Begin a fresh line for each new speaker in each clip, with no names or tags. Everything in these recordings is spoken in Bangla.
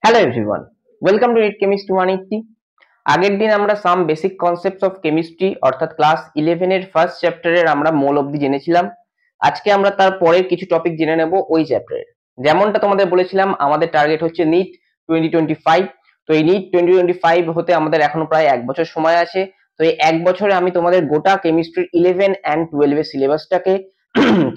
Hello everyone, welcome to read chemistry 180। আগের দিন আমরা some basic concepts of chemistry অর্থাৎ ক্লাস 11 এর ফার্স্ট চ্যাপ্টারের আমরা মূল অবধি জেনেছিলাম। আজকে আমরা তার পরের কিছু টপিক জেনে নেব ওই চ্যাপ্টারের। যেমনটা তোমাদের বলেছিলাম, আমাদের টার্গেট হচ্ছে নিট 2025। তো এই নিট 2025 হতে আমাদের এখনো প্রায় 1 বছর সময় আছে। তো এই 1 বছরে আমি তোমাদের গোটা কেমিস্ট্রির 11 অ্যান্ড 12 এর সিলেবাসটাকে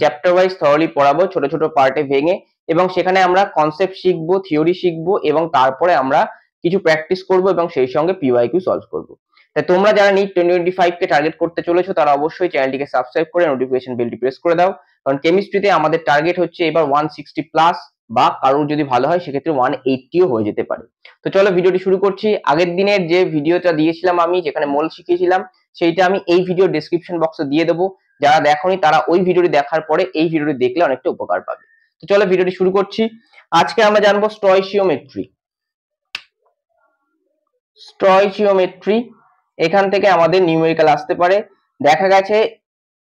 চ্যাপ্টার ওয়াইজ থরলি পড়াবো, ছোট ছোট পার্টে ভেঙে। এবং সেখানে আমরা কনসেপ্ট শিখবো, থিওরি শিখবো এবং তারপরে আমরা কিছু প্র্যাকটিস করব এবং সেই সঙ্গে পিওয়াইকিউ সলভ করব। তাই তোমরা যারা নিট 2025 কে টার্গেট করতে চলেছো তারা অবশ্যই চ্যানেলটিকে সাবস্ক্রাইব করে নোটিফিকেশন বেলটি প্রেস করে দাও, কারণ কেমিস্ট্রিতে আমাদের টার্গেট হচ্ছে এবার 160 প্লাস, বা কারোর যদি ভালো হয় সেক্ষেত্রে 180ও হয়ে যেতে পারে। তো চলো ভিডিওটি শুরু করছি। আগের দিনের যে ভিডিওটা দিয়েছিলাম আমি, যেখানে মোল শিখিয়েছিলাম, সেইটা আমি এই ভিডিও ডেসক্রিপশন বক্সে দিয়ে দেবো। যারা দেখোনি তারা ওই ভিডিওটি দেখার পরে এই ভিডিওটি দেখলে অনেকটা উপকার পাবে। তো চলো ভিডিওটি শুরু করছি। আজকে আমরা জানবো স্টয়চিওমেট্রি। স্টয়চিওমেট্রি, এখান থেকে আমাদের নিউমেরিক্যাল আসতে পারে। দেখা গেছে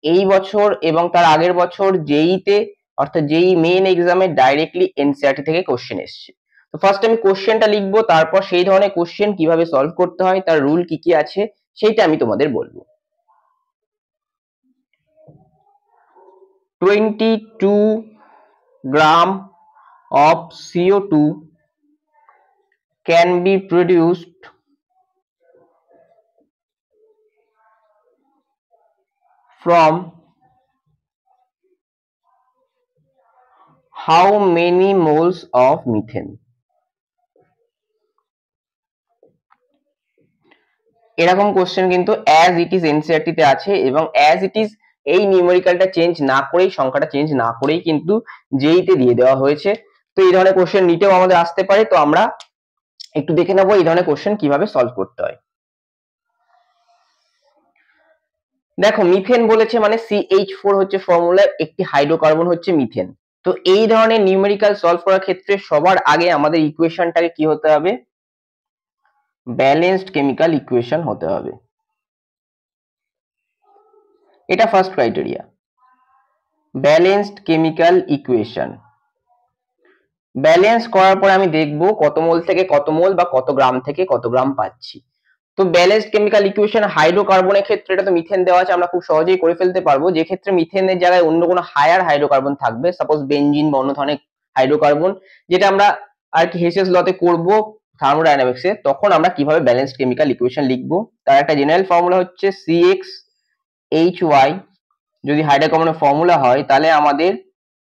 এই বছর এবং তার আগের বছর জেইতে অর্থাৎ জেই মেইন এক্সামে ডাইরেক্টলি এনসিইআরটি থেকে কোশ্চেন এসছে। তো ফার্স্ট আমি কোশ্চেনটা লিখবো, তারপর সেই ধরনের কোশ্চেন কিভাবে সলভ করতে হয়, তার রুল কি কি আছে সেইটা আমি তোমাদের বলবো। 22 গ্রাম of CO2 can be produced from how many moles of methane? এরকম কোশ্চেন কিন্তু অ্যাজ ইট ইজ এনসিইআরটি তে আছে, এবং অ্যাজ ইট ইজ এই নিউমেরিক্যালটা চেঞ্জ না করেই, সংখ্যাটা চেঞ্জ না করেই কিন্তু জেই তে দিয়ে দেওয়া হয়েছে। তো এই ধরনের কোশ্চেন নিটেও আমাদের আসতে পারে। তো আমরা একটু দেখে নেবো এই ধরনের কোশ্চেন কিভাবে সলভ করতে হয়। দেখো, মিথেন বলেছে মানে CH4 হচ্ছে ফর্মুলা, একটি হাইড্রোকার্বন হচ্ছে মিথেন। তো এই ধরনের নিউমেরিক্যাল সলভ করার ক্ষেত্রে সবার আগে আমাদের ইকুয়েশনটাকে কি হতে হবে? ব্যালেন্সড কেমিক্যাল ইকুয়েশন হতে হবে। এটা first criteria, balanced chemical equation. Balance করার পরে আমি দেখবো কত মোল থেকে কত মোল বা কত গ্রাম থেকে কত গ্রাম পাচ্ছি। তো ব্যালেন্সড কেমিক্যাল ইকুয়েশন হাইড্রোকার্বনের ক্ষেত্রে এটা তো মিথেন দেওয়া আছে, আমরা খুব সহজেই করে ফেলতে পারবো। যে ক্ষেত্রে মিথেনের জায়গায় অন্য কোনো হায়ার হাইড্রোকার্বন থাকবে, সাপোজ বেনজিন বা অন্য ধরনের হাইড্রোকার্বন, যেটা আমরা আর কি হেসেস লতে করবো থার্মোডাইনামিক্সে, তখন আমরা কিভাবে ব্যালেন্সড কেমিক্যাল ইকুয়েশন লিখবো। তার একটা জেনারেল ফর্মুলা হচ্ছে CxHy। যদি হাইড্রোকার্বনের ফর্মুলা হয় তাহলে আমাদের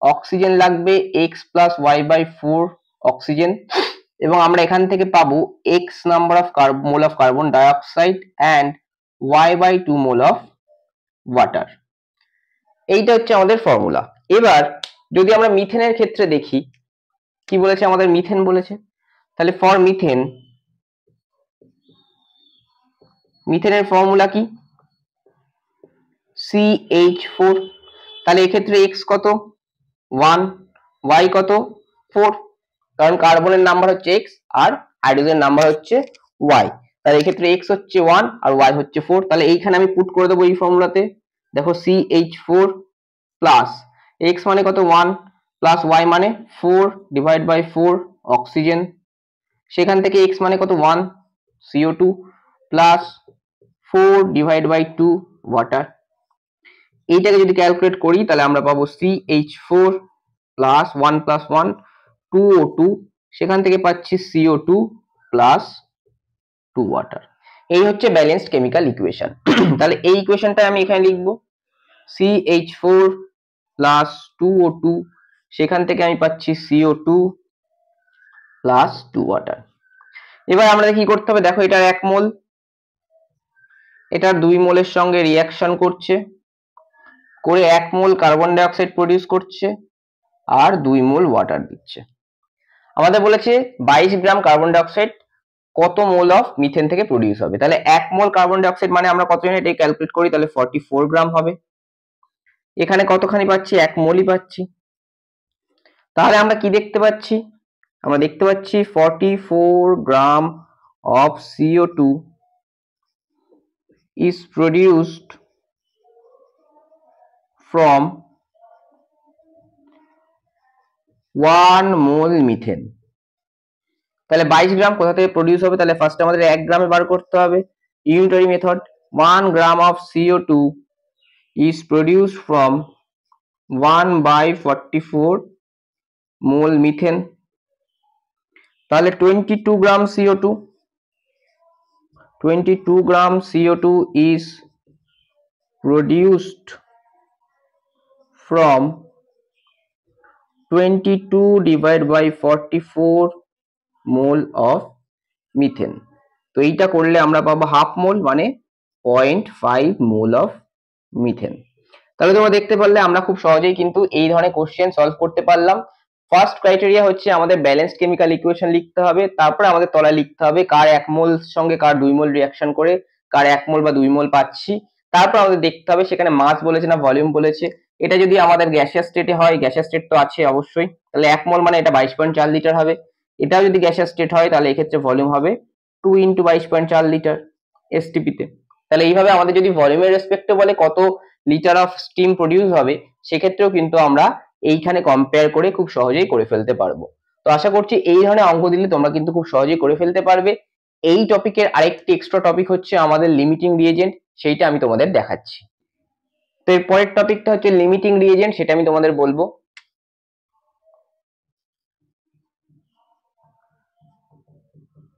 অক্সিজেন লাগবে x+y/4 অক্সিজেন, এবং আমরা এখান থেকে পাবো x number of mole of carbon dioxide and y/2 mole of water. এইটা হচ্ছে আমাদের ফর্মুলা। এবার যদি আমরা মিথেনের ক্ষেত্রে দেখি কি বলেছে, আমাদের মিথেন বলেছে, তাহলে ফর মিথেন, মিথেনের ফর্মুলা কি? CH4। তাহলে এক্ষেত্রে x কত? 1, y কত? 4, কারণ কার্বনের নাম্বার হচ্ছে x আর হাইড্রোজেনের নাম্বার হচ্ছে y। তাহলে এক্ষেত্রে x হচ্ছে 1 আর y হচ্ছে 4। তাহলে এইখানে আমি পুট করে দেবো এই ফর্মুলাতে। দেখো CH4 প্লাস x মানে কত 1 প্লাস y মানে 4/4 অক্সিজেন, সেখান থেকে x মানে কত 1 CO2 প্লাস 4/2 ওয়াটার। এইটাকে যদি ক্যালকুলেট করি তাহলে আমরা পাবো CH4 প্লাস 1 প্লাস 1 2O2, সেখান থেকে পাচ্ছি CO2 প্লাস 2 ওয়াটার। এই হচ্ছে ব্যালেন্সড কেমিক্যাল ইকুয়েশন। তাহলে এই ইকুয়েশনটা আমি এখানে লিখবো CH4 প্লাস 2O2, সেখান থেকে আমি পাচ্ছি CO2 প্লাস 2 ওয়াটার। এবার আমাদের কি করতে হবে? দেখো, এটার 1 মোল, এটার 2 মোলের সঙ্গে রিয়াকশন করছে, করে 1 মোল কার্বন ডাইঅক্সাইড প্রডিউস করছে আর 2 মোল ওয়াটার দিচ্ছে। আমাদের বলেছে 22 গ্রাম কার্বন ডাইঅক্সাইড কত মোল অফ মিথেন থেকে প্রডিউস হবে। তাহলে 1 মোল কার্বন ডাইঅক্সাইড মানে আমরা কত জানি, এটা ক্যালকুলেট করি, তাহলে 44 গ্রাম হবে। এখানে কতখানি পাচ্ছি? 1 মোলই পাচ্ছি। তাহলে আমরা কি দেখতে পাচ্ছি? আমরা দেখতে পাচ্ছি 44 gram of CO2 is produced from 1 mole methane। তাহলে 22 গ্রাম কোথা থেকে প্রডিউস হবে, তাহলে ফার্স্ট আমাদের 1 গ্রামে বার করতে হবে। Unitary method, 1 gram of CO2 is produced from 1/44 mole methane. তাহলে 22 গ্রাম CO2, 22 gram CO2 is produced from 22 divided by 44 mole of methane. তো এইটা করলে আমরা পাবো হাফ মোল, মানে 0.5 মোল অফ মিথেন। তাহলে তোমরা দেখতে পারলে আমরা খুব সহজেই কিন্তু এই ধরনের কোশ্চেন সলভ করতে পারলাম। ফার্স্ট ক্রাইটেরিয়া হচ্ছে আমাদের ব্যালেন্সড কেমিক্যাল ইকুয়েশন লিখতে হবে, তারপরে আমাদের তলায় লিখতে হবে কার 1 মোল সঙ্গে কার 2 মোল রিঅ্যাকশন করে কার 1 মোল বা 2 মোল পাচ্ছি। তারপর আমাদের দেখতে হবে সেখানে মাস বলেছে না ভলিউম বলেছে। এটা যদি আমাদের গ্যাসিয়াস স্টেটে হয়, গ্যাসিয়াস স্টেট তো আছে অবশ্যই, তাহলে 1 মোল মানে এটা 22.4 লিটার হবে। এটাও যদি গ্যাসিয়াস স্টেট হয় তাহলে এক্ষেত্রে ভলিউম হবে 2 × 22.4 লিটার এসটিপি তে। তাহলে এইভাবে আমাদের যদি ভলিউমের রেসপেক্টে বলে কত লিটার অফ স্টিম প্রডিউস হবে, সেক্ষেত্রেও কিন্তু আমরা এইখানে কম্পেয়ার করে খুব সহজেই করে ফেলতে পারবো। তো আশা করছি এই ধরনের অঙ্ক দিলে তোমরা কিন্তু খুব সহজেই করে ফেলতে পারবে। এই টপিকের আরেকটি এক্সট্রা টপিক হচ্ছে আমাদের লিমিটিং রিএজেন্ট, সেইটা আমি তোমাদের দেখাচ্ছি। তো এর পরের টপিকটা হচ্ছে লিমিটিং রিএজেন্ট, সেটা আমি তোমাদের বলবো।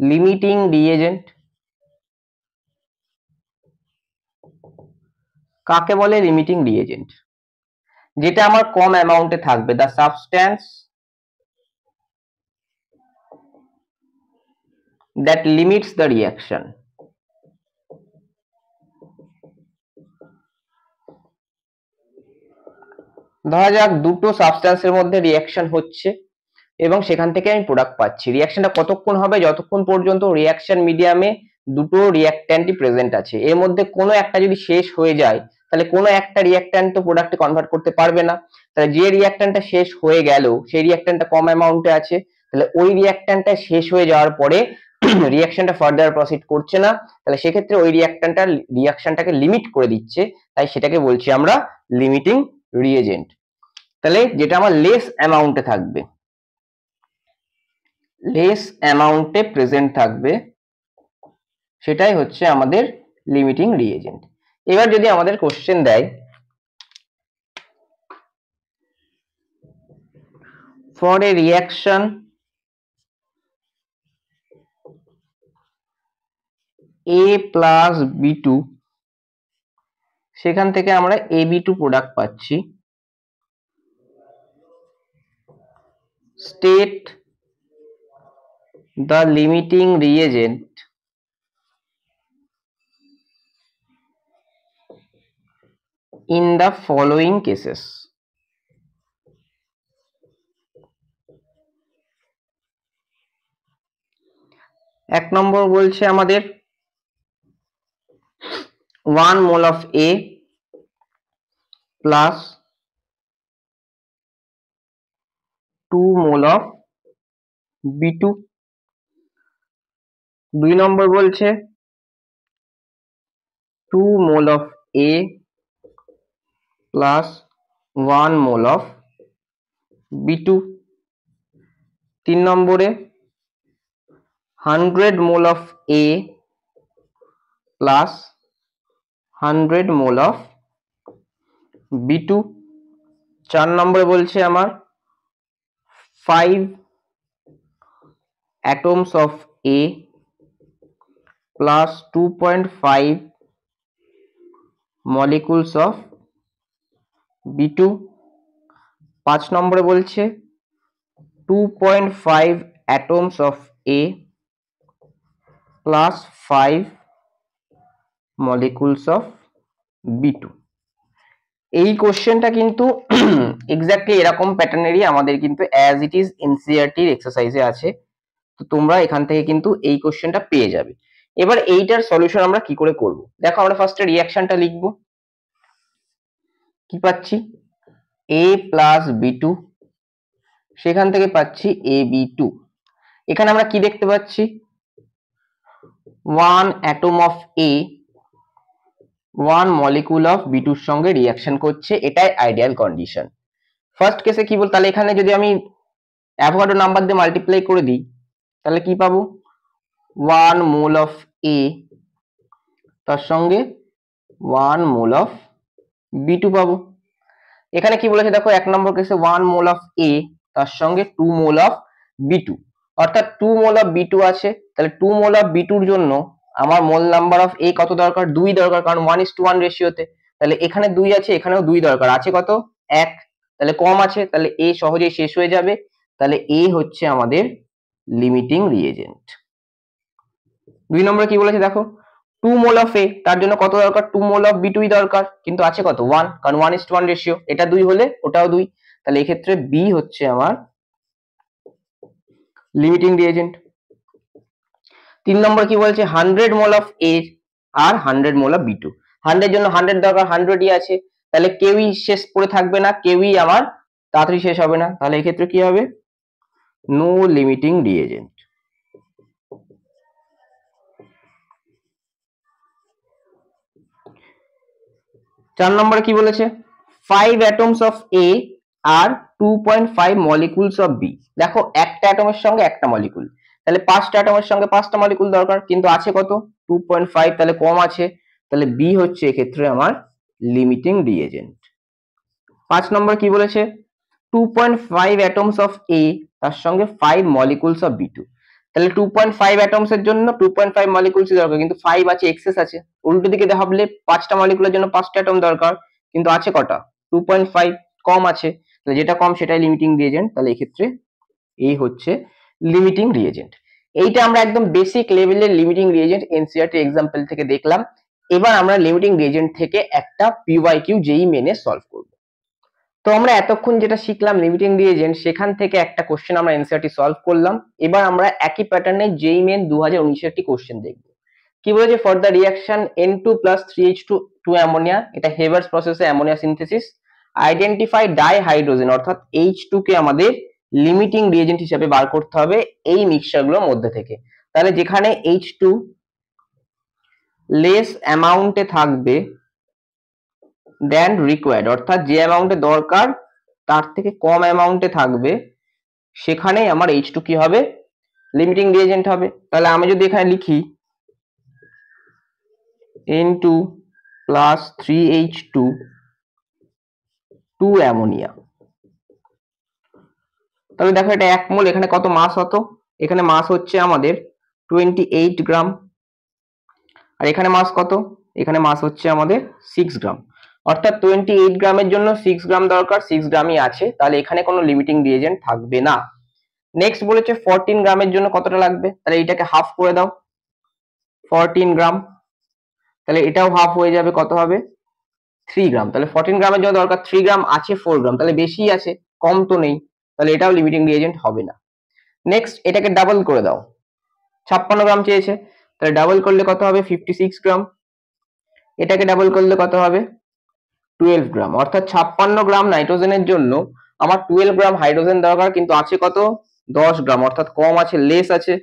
লিমিটিং রিএজেন্ট কাকে বলে? লিমিটিং রিএজেন্ট যেটা আমার কম অ্যামাউন্টে থাকবে, the substance that limits the reaction। ধরা যাক দুটো সাবস্ট্যান্সের মধ্যে রিঅ্যাকশন হচ্ছে এবং সেখান থেকে আমি প্রোডাক্ট পাচ্ছি। রিঅ্যাকশনটা কতক্ষণ হবে? যতক্ষণ পর্যন্ত রিঅ্যাকশন মিডিয়ামে দুটো রিঅ্যাকট্যান্টই প্রেজেন্ট আছে। এর মধ্যে কোনো একটা যদি শেষ হয়ে যায় তাহলে কোনো একটা রিঅ্যাকট্যান্ট তো প্রোডাক্টে কনভার্ট করতে পারবে না। তাহলে যে রিঅ্যাকট্যান্টটা শেষ হয়ে গেল সেই রিঅ্যাকট্যান্টটা কম অ্যামাউন্টে আছে, তাহলে ওই রিঅ্যাকট্যান্টটা শেষ হয়ে যাওয়ার পরে রিঅ্যাকশনটা ফার্দার প্রসিড করছে না, তাহলে সেক্ষেত্রে ওই রিঅ্যাকশনটাকে লিমিট করে দিচ্ছে, তাই সেটাকে বলছি আমরা লিমিটিং রিএজেন্ট। তাহলে যেটা আমার লেস অ্যামাউন্টে থাকবে, লেস অ্যামাউন্টে প্রেজেন্ট থাকবে, সেটাই হচ্ছে আমাদের লিমিটিং রিএজেন্ট। এবার যদি আমাদের কোশ্চেন দেয় for a reaction A plus B2, সেখান থেকে আমরা AB2 প্রোডাক্ট পাচ্ছি। State the limiting reagent in the following cases। এক নম্বর বলছে আমাদের 1 mole of A plus 2 mole of B2। 2 নম্বর বলছে 2 mole of A plus 1 mole of B2। 3 নম্বরে 100 mole of A plus 100 mole of B2। 4 নম্বরে বলছে আমার 5 atoms of A plus 2.5 molecules of B2। 5 নম্বরে বলছে 2.5 atoms of A plus 5 molecules of B2। এই কোশ্চেনটা কিন্তু এক্স্যাক্টলি এরকম প্যাটার্নেরই আমাদের কিন্তু অ্যাজ ইট ইজ এনসিইআরটি এক্সারসাইজে আছে। তো তোমরা এখান থেকে কিন্তু এই কোশ্চেনটা পেয়ে যাবে। এবার এইটার সলিউশন আমরা কি করে করব? দেখো আমরা ফার্স্টে রিঅ্যাকশনটা লিখব। কি পাচ্ছি? A প্লাস B2, সেখান থেকে পাচ্ছি AB2। এখানে আমরা কি দেখতে পাচ্ছি? 1 atom of A 1 molecule of B2 এর সঙ্গে রিঅ্যাকশন করছে, এটাই আইডিয়াল কন্ডিশন। ফার্স্ট কেসে কি বল, তাহলে এখানে যদি আমি অ্যাভোগাড্রো নাম্বার দিয়ে মাল্টিপ্লাই করে দিই তাহলে কি পাবো 1 মোল অফ এ তার সঙ্গে 1 মোল অফ B2 পাবো। এখানে কি বলেছে দেখো, এক নম্বর কেসে 1 মোল অফ এ তার সঙ্গে 2 মোল অফ B2, অর্থাৎ 2 মোল অফ B2 আছে। তাহলে 2 মোল অফ B2 এর জন্য আমার মোল নাম্বার অফ এ কত দরকার, 2 দরকার, কারণ 1:1 রেশিওতে। তাহলে এখানে 2 আছে, এখানেও 2 দরকার, আছে কত 1, তাহলে কম আছে, তাহলে এ সহজেই শেষ হয়ে যাবে। তাহলে এ হচ্ছে আমাদের লিমিটিং রিএজেন্ট। 2 নম্বরে কি বলেছে দেখো, 2 মোল অফ এ তার জন্য কত দরকার, 2 মোল অফ B2 দরকার, কিন্তু আছে কত 1, কারণ 1:1 রেশিও, এটা 2 হলে ওটাও 2, তাহলে এক্ষেত্রে বি হচ্ছে আমার লিমিটিং রিএজেন্ট। 3 নম্বর কি বলছে, 100 mole of A R 100 mole of B2, 100 জন্য 100 দরকার, 100ই আছে, তাহলে কেউই শেষ পড়ে থাকবে না, কেউই আমার তাড়াতাড়ি শেষ হবে না, তাহলে এক্ষেত্রে কি হবে নো লিমিটিং রিএজেন্ট। চার নম্বরে কি বলেছে, 5 atoms of A R 2.5 molecules of B। দেখো একটা অ্যাটমের সঙ্গে একটা মলিকুল, তাহলে 5টা অ্যাটমের সঙ্গে 5টা মলিকুল দরকার, কিন্তু আছে কত 2.5, তাহলে কম আছে, তাহলে B হচ্ছে এক্ষেত্রে আমার লিমিটিং রিএজেন্ট। 5 নম্বর কি বলেছে, 2.5 atoms of A তার সঙ্গে 5 molecules of B2, তাহলে 2.5 atoms এর জন্য 2.5 molecules দরকার, কিন্তু 5 আছে, এক্সেস আছে। উল্টো দিকে ভাবলে 5টা মলিকুলের জন্য 5টা অ্যাটম দরকার, কিন্তু আছে কটা 2.5, কম আছে, তাহলে যেটা কম সেটাই লিমিটিং রিএজেন্ট, তাহলে এক্ষেত্রে এই হচ্ছে লিমিটিং রিএজেন্ট। এইটা আমরা একদম বেসিক লেভেলের লিমিটিং রিএজেন্ট এনসিইআরটি এক্সাম্পল থেকে দেখলাম। এবার আমরা লিমিটিং রিএজেন্ট থেকে একটা পিওয়াইকিউ যেই মেনে সলভ করব। তো আমরা এতক্ষণ যেটা শিখলাম লিমিটিং রিএজেন্ট, সেখান থেকে একটা কোশ্চেন আমরা এনসিইআরটি সলভ করলাম। এবার আমরা একই প্যাটার্নে যেই মেন 2019 এর একটি কোশ্চেন দেখব। কি বলেছে, for the reaction N2 + 3H2 2 ammonia, এটা হেভার্স প্রসেসে অ্যামোনিয়া সিনথেসিস, আইডেন্টিফাই ডাইহাইড্রোজেন, অর্থাৎ H2 কে আমাদের লিমিটিং রিএজেন্ট হিসেবে বার করতে হবে এই মিক্সচারগুলোর মধ্যে থেকে। তাহলে যেখানে H2 লেস অ্যামাউন্টে থাকবে দেন রিকোয়ার্ড, অর্থাৎ যে অ্যামাউন্টে দরকার তার থেকে কম অ্যামাউন্টে থাকবে, সেখানেই আমার H2 কি হবে লিমিটিং রিএজেন্ট হবে। তাহলে আমি যদি এখানে লিখি N2 + 3H2 2 অ্যামোনিয়া, তাহলে দেখো এটা 1 মোল, এখানে কত মাস হতো, এখানে মাস হচ্ছে আমাদের 28 গ্রাম, আর এখানে মাস কত, এখানে মাস হচ্ছে আমাদের 6 গ্রাম, অর্থাৎ 28 গ্রামের জন্য 6 গ্রাম দরকার, 6 গ্রামই আছে, তাহলে এখানে কোনো লিমিটিং রিএজেন্ট থাকবে না। নেক্সট বলেছে 14 গ্রামের জন্য কতটা লাগবে, তাহলে এটাকে হাফ করে দাও, 14 গ্রাম, তাহলে এটাও হাফ হয়ে যাবে, কত হবে 3 গ্রাম, তাহলে 14 গ্রামের জন্য দরকার 3 গ্রাম, আছে 4 গ্রাম, তাহলে বেশি আছে, কম তো নেই, তাহলে এটাও লিমিটিং রিএজেন্ট হবে না। নেক্সট এটাকে ডাবল করে দাও, 56 গ্রাম চেয়েছে, তাহলে ডাবল করলে কত হবে 56 গ্রাম, এটাকে ডাবল করলে কত হবে 12 গ্রাম, অর্থাৎ 56 গ্রাম নাইট্রোজেনের জন্য আমার 12 গ্রাম হাইড্রোজেন দরকার, কিন্তু আছে কত 10 গ্রাম, অর্থাৎ কম আছে, লেস আছে,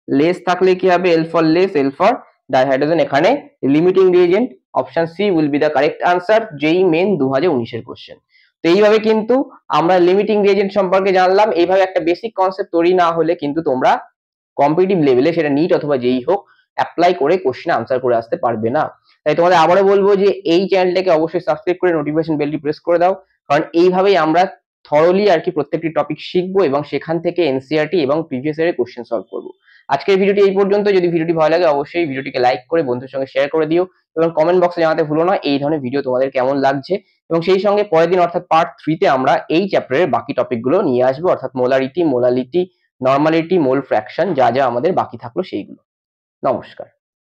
লেস থাকলে কি হবে L for less, L for dihydrogen, এখানে limiting reagent option C will be the correct answer, যেই মেন 2019 এর কোশ্চেন। তো এইভাবে কিন্তু আমরা লিমিটিং রিএজেন্ট সম্পর্কে জানলাম। এইভাবে একটা বেসিক কনসেপ্ট তৈরি না হলে কিন্তু তোমরা কম্পিটিটিভ লেভেলে, সেটা নিট অথবা যেই হোক, অ্যাপ্লাই করে কোশ্চেন আনসার করে আসতে পারবে না। তাই তোমাদের আবারও বলবো যে এই চ্যানেলটাকে অবশ্যই সাবস্ক্রাইব করে নোটিফিকেশন বেলটি প্রেস করে দাও, কারণ এইভাবেই আমরা থরলি আর কি প্রত্যেকটি টপিক শিখবো এবং সেখান থেকে এনসিইআরটি এবং প্রিভিয়াস ইয়ারের কোশ্চেন সলভ করবো। আজকের ভিডিওটি এই পর্যন্ত। যদি ভিডিওটি ভালো লাগে অবশ্যই ভিডিওটিকে লাইক করে বন্ধুদের সঙ্গে শেয়ার করে দিও এবং কমেন্ট বক্সে জানাতে ভুলো না এই ধরনের ভিডিও তোমাদের কেমন লাগছে। এবং সেই সঙ্গে পরের দিন অর্থাৎ পার্ট 3 তে আমরা এই চ্যাপ্টারের বাকি টপিকগুলো নিয়ে আসবো, অর্থাৎ মোলারিটি, মোলালিটি, নর্মালিটি, মোল ফ্র্যাকশন, যা যা আমাদের বাকি থাকলো সেইগুলো। নমস্কার।